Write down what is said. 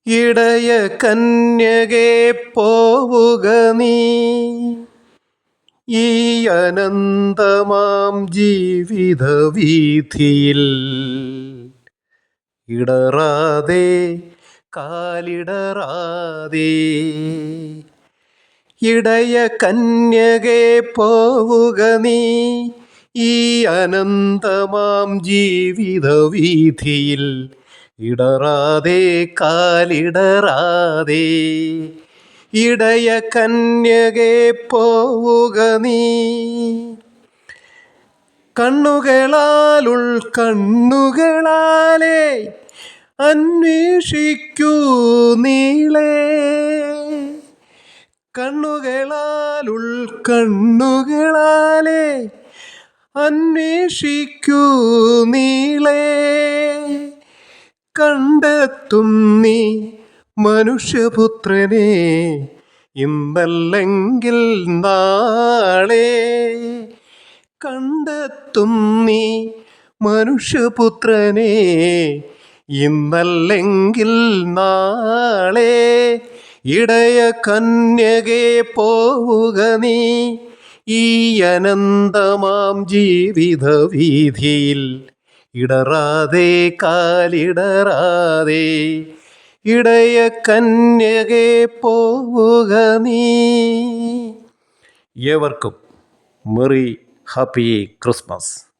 ഇടയ കന്യകെ പോവുക നീ ഈ അനന്തമാം ജീവിത വീഥിയിൽ. ഇടറാതെ കാലിടറാതെ ഇടയ കന്യകെ പോവുക നീ ഈ അനന്തമാം ജീവിത വീഥിയിൽ. ഇടറാതെ കാലിടറാതെ ഇടയ കന്യകെ പോവുക നീ. കണ്ണുകളാലുൾ കണ്ണുകളാലേ അന്വേഷിക്കൂ നീളേ. കണ്ണുകളാലുൾ കണ്ണുകളാലേ അന്വേഷിക്കൂ നീളേ. കണ്ടെത്തും നീ മനുഷ്യപുത്രനെ ഇന്നല്ലെങ്കിൽ നാളെ. കണ്ടെത്തും നീ മനുഷ്യപുത്രനെ ഇന്നല്ലെങ്കിൽ നാളെ. ഇടയ കന്യകെ പോവുക നീ ഈ അനന്തമാം ജീവിത വീഥിയിൽ. ഇടറാതെ കാലിടറാതെ ഇടയ കന്യകെ പോവുക നീ. ഏവർക്കും മെറി ഹാപ്പി ക്രിസ്മസ്.